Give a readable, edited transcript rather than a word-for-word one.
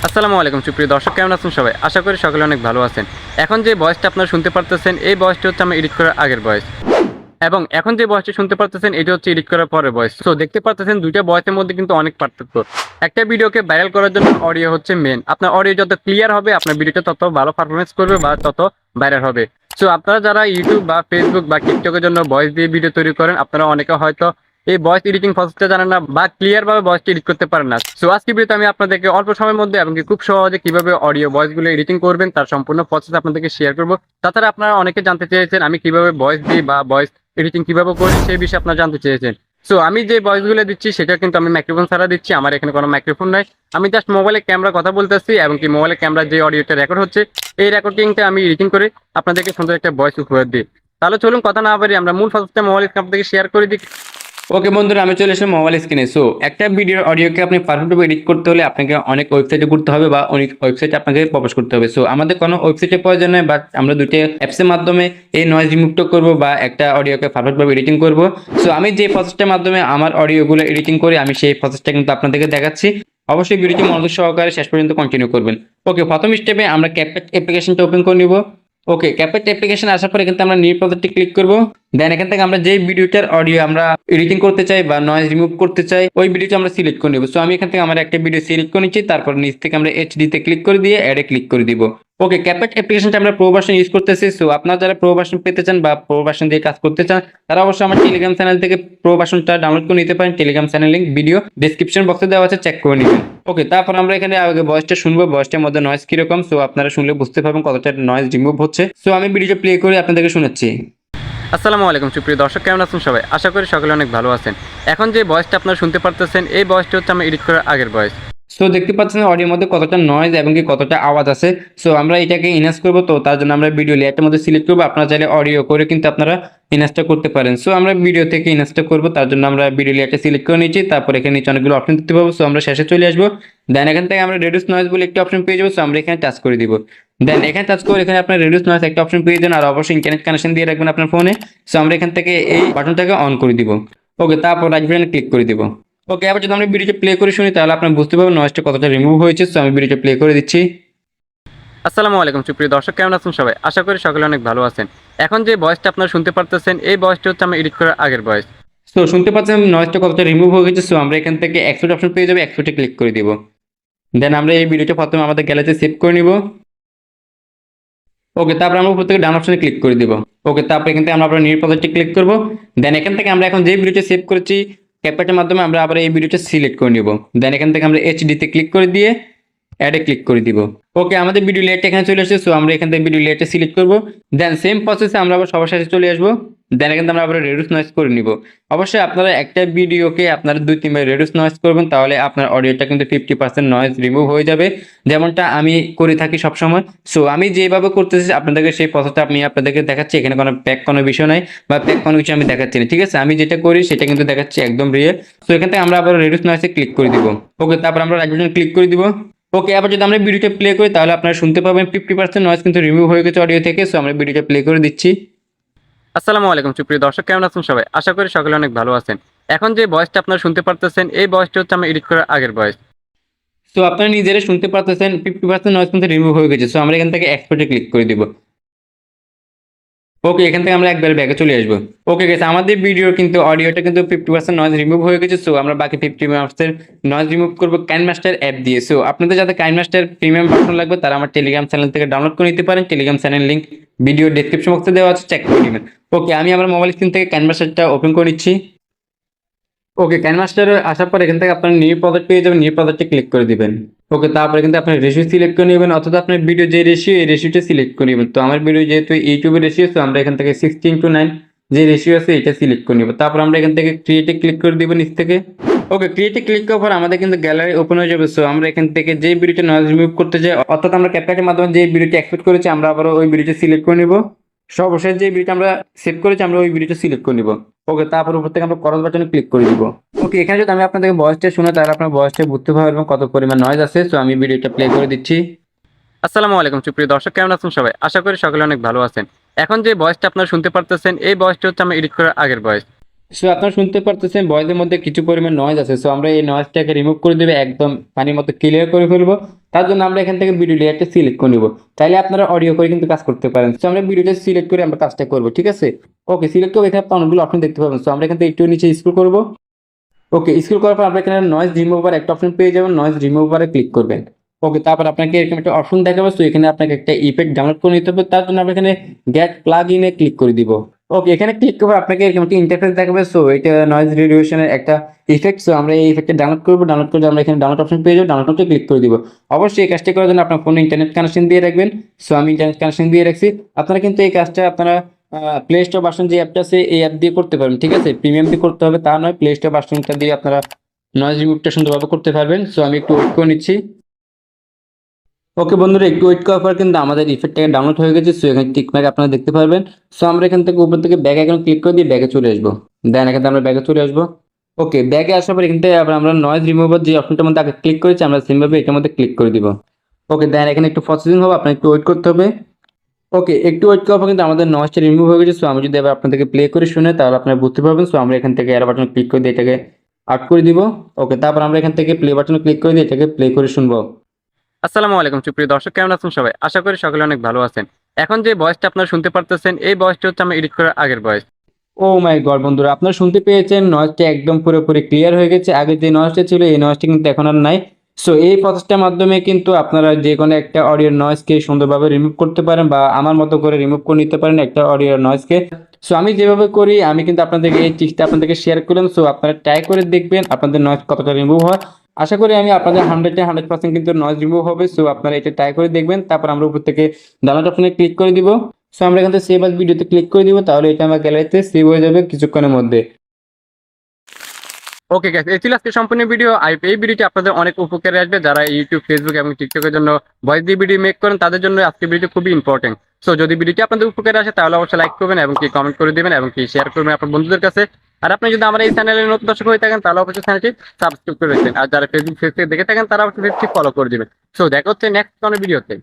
আসসালামু আলাইকুম সুপ্রিয় দর্শক, কেমন আছেন সবাই? আশা করি সকলে অনেক ভালো আছেন। এখন যে ভয়েসটা আপনারা শুনতে পারতেছেন, এই ভয়েসটি হচ্ছে আমি এডিট করার আগের ভয়েস। এবং এখন যে ভয়েসটি শুনতে পারতেছেন, এটি হচ্ছে এডিট করার পরের ভয়েস। সো দেখতে পারতেছেন দুইটা ভয়েসের মধ্যে কিন্তু অনেক পার্থক্য। একটা ভিডিওকে ভাইরাল করার জন্য অডিও হচ্ছে মেন। আপনার অডিও যত ক্লিয়ার হবে, আপনার ভিডিওটা তত ভালো পারফরমেন্স করবে বা তত ভাইরাল হবে। সো আপনারা যারা ইউটিউব বা ফেসবুক বা টিকটকের জন্য ভয়েস দিয়ে ভিডিও তৈরি করেন, আপনারা অনেকে হয়তো এই ভয়েস এডিটিং প্রসেসটা জানেন না বা ক্লিয়ার ভাবে ভয়েসটা এডিট করতে পারেন না। সো আজকে ভিডিওতে আমি আপনাদেরকে অল্প সময়ের মধ্যে এবং খুব সহজে কিভাবে অডিও ভয়েসগুলো এডিটিং করবেন তার সম্পূর্ণ প্রসেস আপনাদেরকে শেয়ার করব। তাছাড়া আপনারা অনেকে জানতে চেয়েছেন আমি কিভাবে ভয়েস দিই বা ভয়েস এডিটিং কিভাবে করি, সেই বিষয়ে আপনারা জানতে চেয়েছেন। সো আমি যে ভয়েসগুলো দিচ্ছি সেটা কিন্তু আমি মাইক্রোফোন ছাড়া দিচ্ছি। আমার এখানে কোনো মাইক্রোফোন নাই। আমি জাস্ট মোবাইলে ক্যামেরা কথা বলতেছি এবং মোবাইলে ক্যামেরা যে অডিওটা রেকর্ড হচ্ছে, এই রেকর্ডিংটা আমি এডিটিং করে আপনাদেরকে সুন্দর একটা ভয়েস উপহার দিই। তাহলে চলুন কথা না পারি আমরা মূল প্রসেসটা মোবাইল স্ক্রিন থেকে শেয়ার করে দিই। ওকে বন্ধুরা, আমি চলে এসেছি মোবাইল স্ক্রিনে। সো একটা ভিডিওর অডিওকে আপনি পারফেক্টভাবে এডিট করতে হলে আপনাকে অনেক ওয়েবসাইটে ঘুরতে হবে বা অনেক ওয়েবসাইটে আপনাকে প্রবেশ করতে হবে। সো আমাদের কোনো ওয়েবসাইটের প্রয়োজন নেই, বাট আমরা দুটো অ্যাপসের মাধ্যমে এই নয়েজ রিমুভটা করবো বা একটা অডিওকে পারফেক্টভাবে এডিটিং করবো। সো আমি যে প্রসেসটার মাধ্যমে আমার অডিওগুলো এডিটিং করি, আমি সেই প্রসেসটা কিন্তু আপনাদেরকে দেখাচ্ছি। অবশ্যই ভিডিওটি মনোযোগ সহকারে শেষ পর্যন্ত কন্টিনিউ করবেন। ওকে, প্রথম স্টেপে আমরা ক্যাপকাট অ্যাপ্লিকেশনটা ওপেন করে নিব। ওকে, ক্যাপকাট অ্যাপ্লিকেশন আসার পরে কিন্তু আমরা নিউ প্রজেক্টে ক্লিক করব। দেন এখান থেকে আমরা যে ভিডিওটার অডিও আমরা এডিটিং করতে চাই বা নয়েজ রিমুভ করতে চাই, ওই ভিডিওটা আমরা সিলেক্ট করে নেব। সো আমি এখান থেকে আমার একটা ভিডিও সিলেক্ট করে নিচ্ছি, তারপর নিচ থেকে আমরা এইচডি তে ক্লিক করে দিয়ে অ্যাডে ক্লিক করে দিব। ওকে, ক্যাপকাট অ্যাপ্লিকেশনটা আমরা প্রো ভার্সন ইউজ করতেছি। সো আপনারা যারা প্রো ভার্সন পেতে চান বা প্রো ভার্সন দিয়ে কাজ করতে চান, তারা অবশ্যই আমার টেলিগ্রাম চ্যানেল থেকে প্রো ভার্সনটা ডাউনলোড করে নিতে পারেন। Telegram channel link video description বক্সে দেওয়া আছে, চেক করে নেবেন। ওকে, তারপর আমরা এখানে আগে ভয়েসটা শুনবো, ভয়েসটার মধ্যে নয়েজ কিরকম। সো আপনারা শুনলে বুঝতে পারবেন কতটা নয়েজ রিমুভ হচ্ছে। সো আমি ভিডিওটা প্লে করে আপনাদেরকে শোনাচ্ছি। আসসালামু আলাইকুম সুপ্রিয় দর্শক, কেমন আছেন সবাই? আশা করি সকলে অনেক ভালো আছেন। এখন যে ভয়েসটা আপনারা শুনতে পারতেছেন, এই ভয়েসটি হচ্ছে আমি এডিট করার আগের ভয়েস। সো দেখতে পাচ্ছেন অডিওর মধ্যে কতটা নয়েজ এবং কতটা আওয়াজ আছে। সো আমরা এটাকে ইনহ্যান্স করবো, তো তার জন্য আমরা ভিডিও লেয়ারটার মধ্যে সিলেক্ট করবো। আপনারা চাইলে অডিও করে কিন্তু আপনারা ইনহ্যান্সটা করতে পারেন। সো আমরা ভিডিও থেকে ইনহ্যান্সটা করবো, তার জন্য আমরা ভিডিও লেয়ারটা সিলেক্ট করে নিচ্ছি। তারপর এখানে নিচে অনেকগুলো অপশন দিতে পারবো। সো আমরা শেষে চলে আসবো। দেন এখান থেকে আমরা রেডিউস নয়েজ বলে একটা অপশন পেয়ে যাবো। সো আমরা এখানে টাচ করে দিব। দেন এখানে টাচ করে এখানে আপনার রেডিউস নয়েজ একটা অপশন পেয়ে যাবেন। আর অবশ্যই ইন্টারনেট কানেকশন দিয়ে রাখবেন আপনার ফোনে। সো আমরা এখান থেকে এই বাটনটাকে অন করে দিব। ওকে, তারপর রাইট বাটনে ক্লিক করে দিব। ওকে, এবার যদি আমরা ভিডিওটা প্লে করে শুনি তাহলে আপনারা বুঝতে পারবেন নয়েজটা কতটা রিমুভ হয়েছে। সো আমি ভিডিওটা প্লে করে দিচ্ছি। আসসালামু আলাইকুম সুপ্রিয় দর্শক, কেমন আছেন সবাই? আশা করি সকলে অনেক ভালো আছেন। এখন যে ভয়েসটা আপনারা শুনতে পারতেছেন, এই ভয়েসটি হচ্ছে আমি এডিট করার আগের ভয়েস। সো শুনতে পাচ্ছেন নয়েজটা কতটা রিমুভ হয়ে গেছে। সো আমরা এখান থেকে এক্সপোর্ট অপশন পেয়ে যাবে, এক্সপোর্টে ক্লিক করে দিব। দেন আমরা এই ভিডিওটা প্রথমে আমাদের গ্যালারিতে সেভ করে নিব। ওকে, তারপর আমরা উপর থেকে ডান অপশনে ক্লিক করে দিব। ওকে, তারপর এখান থেকে আমরা আবার নিউ প্রজেক্টে ক্লিক করব। দেন এখান থেকে আমরা এখন যে ভিডিওটা সেভ করেছি ক্যাপকাটের মাধ্যমে, আমরা আবার এই ভিডিওটা সিলেক্ট করে নিব। দেন এখান থেকে আমরা এইচডি তে ক্লিক করে দিয়ে অ্যাডে ক্লিক করে দিব। ওকে, আমাদের ভিডিও লেয়ারটা এখানে চলে আসছে। সো আমরা এখান থেকে ভিডিও লেয়ারটা সিলেক্ট করব। দেন সেম প্রসেসে আমরা আবার সবার সাথে চলে আসবো। দেন এখান থেকে আমরা আবার রেডিউস নয়েজ করে নিব। অবশ্যই আপনারা একটা ভিডিওকে আপনারা 2-3 বার রেডিউস নয়েজ করবেন, তাহলে আপনার অডিওটা কিন্তু 50% নয়েজ রিমুভ হয়ে যাবে, যেমনটা আমি করে থাকি সবসময়। সো আমি যেভাবে করতেছি আপনাদেরকে সেই প্রসেসটা আমি আপনাদেরকে দেখাচ্ছি। এখানে কোনো প্যাক কোনো বিষয় নাই বা প্যাক কোনো কিছু আমি দেখাচ্ছি না, ঠিক আছে? আমি যেটা করি সেটা কিন্তু দেখাচ্ছি একদম রিয়েল। সো এখান থেকে আমরা আবার রেডিউস নয়েজে ক্লিক করে দিব। ওকে, তারপর আমরা রাইট বাটনে ক্লিক করে দিব। ওকে, আবার যদি আমরা ভিডিওটা প্লে করি তাহলে আপনারা শুনতে পাবেন 50% নয়েজ কিন্তু রিমুভ হয়ে গেছে অডিও থেকে। সো আমরা ভিডিওটা প্লে করে দিচ্ছি। আসসালামু আলাইকুম সুপ্রিয় দর্শক, কেমন আছেন সবাই? আশা করি সকলে অনেক ভালো আছেন। এখন যে ভয়েসটা আপনারা শুনতে পারতেছেন, এই ভয়েসটি হচ্ছে আমি এডিট করার আগের ভয়েস। সো আপনারা নিজেরা শুনতে পারতেছেন 50% নয়েজ কিন্তু রিমুভ হয়ে গেছে। সো আমরা এখান থেকে এক্সপোর্টে ক্লিক করে দিব। ওকে, এখান থেকে আমরা একবারে ব্যাকে চলে আসবো। ওকে গেছে, আমাদের ভিডিও কিন্তু অডিওটা কিন্তু 50% নয়েজ রিমুভ হয়ে গেছে। সো আমরা বাকি 50% নয়েজ রিমুভ করবো কাইনমাস্টার অ্যাপ দিয়ে। সো আপনাদের যাতে কাইনমাস্টার প্রিমিয়াম ভার্সন লাগবে তারা আমার টেলিগ্রাম চ্যানেল থেকে ডাউনলোড করে নিতে পারেন। Telegram channel link video description বক্সে দেওয়া আছে, চেক করে নেবেন। ওকে, আমি আমার মোবাইল স্ক্রিন থেকে কাইনমাস্টারটা ওপেন করে নিচ্ছি। ওকে, কাইনমাস্টার আসার পর এখান থেকে আপনার নিউ প্রজেক্ট পেয়ে যাবেন, নিউ প্রজেক্টে ক্লিক করে দিবেন। ওকে, তারপরে কিন্তু আপনার রেশিও সিলেক্ট করে নেবেন, অথবা আপনার ভিডিও যে রেশিও এই রেশিওটা সিলেক্ট করে নেবেন। তো আমার ভিডিও যেহেতু ইউটিউবের রেশিও, তো আমরা এখান থেকে 16:9 যে রেশিও আছে এটা সিলেক্ট করে নেব। তারপর আমরা এখান থেকে ক্রিয়েটে ক্লিক করে দিব নিচ থেকে। ওকে, ক্রিয়েটে ক্লিক করার পর আমাদের কিন্তু গ্যালারি ওপেন হয়ে যাবে। সো আমরা এখান থেকে যে ভিডিওটা নয়েজ রিমুভ করতে চাই, অর্থাৎ আমরা ক্যাপকাটের মাধ্যমে যে ভিডিওটা এক্সপোর্ট করেছি, আমরা আবার ওই ভিডিওটা সিলেক্ট করে নিব। সর্বশেষ যে ভিডিওটা আমরা সেভ করেছি আমরা ওই ভিডিওটা সিলেক্ট করে নিব। ওকে, তারপর উপর থেকে আমরা ক্রস বাটনে ক্লিক করে দিব। ওকে, এখানে যদি আমি আপনাদের ভয়েসটা শুনে তাহলে আপনার ভয়েসটা বুঝতে পারবেন কত পরিমাণ নয়েজ আছে। সো আমি ভিডিওটা প্লে করে দিচ্ছি। আসসালামু আলাইকুম সুপ্রিয় দর্শক, কেমন আছেন সবাই? আশা করি সকলে অনেক ভালো আছেন। এখন যে ভয়েসটা আপনারা শুনতে পারতেছেন, এই ভয়েসটি হচ্ছে আমি এডিট করার আগের ভয়েস। সো আপনারা শুনতে পারতেছেন ভয়েসের মধ্যে কিছু পরিমাণ নয়েজ আছে। সো আমরা এই নয়েজটাকে রিমুভ করে দেবে, একদম পানির মতো ক্লিয়ার করে ফেলবো। তার জন্য আমরা এখান থেকে ভিডিও লেয়ারটা সিলেক্ট করে নিব। চাইলে আপনারা অডিও করে কিন্তু কাজ করতে পারেন। সো আমরা ভিডিওটা সিলেক্ট করে আমরা কাজটা করবো, ঠিক আছে? ওকে, সিলেক্ট করবো, এখানে আপনার অনেকগুলো অপশন দেখতে পাবেন। সো আমরা এখান থেকে একটু নিচে স্ক্রল করবো। ওকে, স্ক্রল করার পর আপনার এখানে নয়েজ রিমুভার একটা অপশন পেয়ে যাবেন, নয়েজ রিমুভারে ক্লিক করবেন। ওকে, তারপর আপনাকে এরকম একটা অপশন দেখাবে। তো এখানে আপনাকে একটা ইফেক্ট ডাউনলোড করে নিতে হবে। তার জন্য আমরা এখানে গেট প্লাগ ইনে ক্লিক করে দিব। ওকে, এখানে ক্লিক করে আপনাকে এরকম একটা ইন্টারফেস দেখাবে। সো এটা নয়েজ রিডিউশনের একটা ইফেক্ট। সো আমরা এই ইফেক্টটা ডাউনলোড করবো। ডাউনলোড করে আমরা এখানে ডাউনলোড অপশন পেয়ে যাবো, ডাউনলোড করতে ক্লিক করে দিব। অবশ্যই এই কাজটা করার জন্য আপনার ফোনে ইন্টারনেট কানেকশন দিয়ে রাখবেন। সো আমি ইন্টারনেট কানেকশন দিয়ে রাখছি। আপনারা কিন্তু এই কাজটা আপনারা প্লে স্টোর ভার্সন যে অ্যাপটা আছে এই অ্যাপ দিয়ে করতে পারবেন, ঠিক আছে? প্রিমিয়াম দিয়ে করতে হবে তা নয়, প্লে স্টোর ভার্সনটা দিয়ে আপনারা নয়েজ রিমুভটা সুন্দরভাবে করতে পারবেন। সো আমি একটু ওয়েট করে নিচ্ছি। ওকে বন্ধুরা, একটু ওয়েট করার পর কিন্তু আমাদের ইফেক্টটাকে ডাউনলোড হয়ে গেছে। সো এখানে টিকমার্ক আপনারা দেখতে পারবেন। সো আমরা এখান থেকে উপর থেকে ব্যাগ আইকন ক্লিক করে দিয়ে ব্যাগে চলে আসবো। দেন এখান থেকে আমরা ব্যাগে চলে আসবো। ওকে, ব্যাগে আসার পর এখান থেকে আবার আমরা নয়েজ রিমুভার যে অপশনটার মধ্যে আগে ক্লিক করেছি আমরা সিমভাবে এটার মধ্যে ক্লিক করে দিব। ওকে, দেন এখানে একটু প্রসেসিং হবে, আপনার একটু ওয়েট করতে হবে। ওকে, একটু ওয়েট করার পর কিন্তু আমাদের নয়েজটা রিমুভ হয়ে গেছে। সো আমি যদি আবার আপনাদেরকে প্লে করে শুনে তাহলে আপনারা বুঝতে পারবেন। সো আমরা এখান থেকে এর বাটন ক্লিক করে দিয়ে এটাকে আউট করে দিব। ওকে, তারপর আমরা এখান থেকে প্লে বাটনে ক্লিক করে দিয়ে এটাকে প্লে করে শুনবো। আসসালামু আলাইকুম সুপ্রিয় দর্শক, কেমন আছেন সবাই? আশা করি সকলে অনেক ভালো আছেন। এখন যে ভয়েসটা আপনারা শুনতে পারতেছেন এই ভয়েসটা হচ্ছে আমি এডিট করার আগের ভয়েস। ও মাই গড বন্ধুরা, আপনারা শুনতে পেয়েছেন নয়েজটা একদম পুরোপুরি ক্লিয়ার হয়ে গেছে। আগে যে নয়েজটা ছিল এই নয়েজটা কিন্তু এখন আর নাই। সো এই প্রসেসটার মাধ্যমে কিন্তু আপনারা যে কোনো একটা অডিও নয়েজকে সুন্দরভাবে রিমুভ করতে পারেন বা আমার মতো করে রিমুভ করে নিতে পারেন একটা অডিও নয়েজকে। সো আমি যেভাবে করি আমি কিন্তু আপনাদেরকে এই ট্রিকটা আপনাদেরকে শেয়ার করলাম। সো আপনারা ট্রাই করে দেখবেন আপনাদের নয়েজ কতটা রিমুভ হয়। আশা করি আমি আপনাদের 100% কিন্তু নয়েজ রিমুভ হবে। সো আপনারা এটা ট্রাই করে দেখবেন। তারপর আমরা উপর থেকে ডাউনলোড অপশনে ক্লিক করে দিব। সো আমরা এখান থেকে সেভ আজ ভিডিওতে ক্লিক করে দিব, তাহলে এটা আমার গ্যালারিতে সেভ হয়ে যাবে কিছুক্ষণের মধ্যে। ওকে গাইস, এই ছিল আজকে সম্পূর্ণ ভিডিও। এই ভিডিওটি আপনাদের অনেক উপকারে আসবে। যারা ইউটিউব, ফেসবুক এবং টিকটকের জন্য ভয়েস দিয়ে ভিডিও মেক করেন তাদের জন্য আজকে ভিডিও খুবই ইম্পর্টেন্ট। সো যদি ভিডিওটি আপনাদের উপকারে আসে তাহলে অবশ্যই লাইক করবেন এবং কি কমেন্ট করে দিবেন এবং কি শেয়ার করবেন আপনার বন্ধুদের কাছে। আর আপনি যদি আমার এই চ্যানেলে নতুন দর্শক হয়ে থাকেন তাহলে অবশ্যই চ্যানেলটি সাবস্ক্রাইব করে রাখবেন। আর যারা ফেসবুক পেজ থেকে দেখে থাকেন তারা অবশ্যই পেজটি ফলো করে দিবেন। সো দেখা হচ্ছে নেক্সট কোনো ভিডিওতে।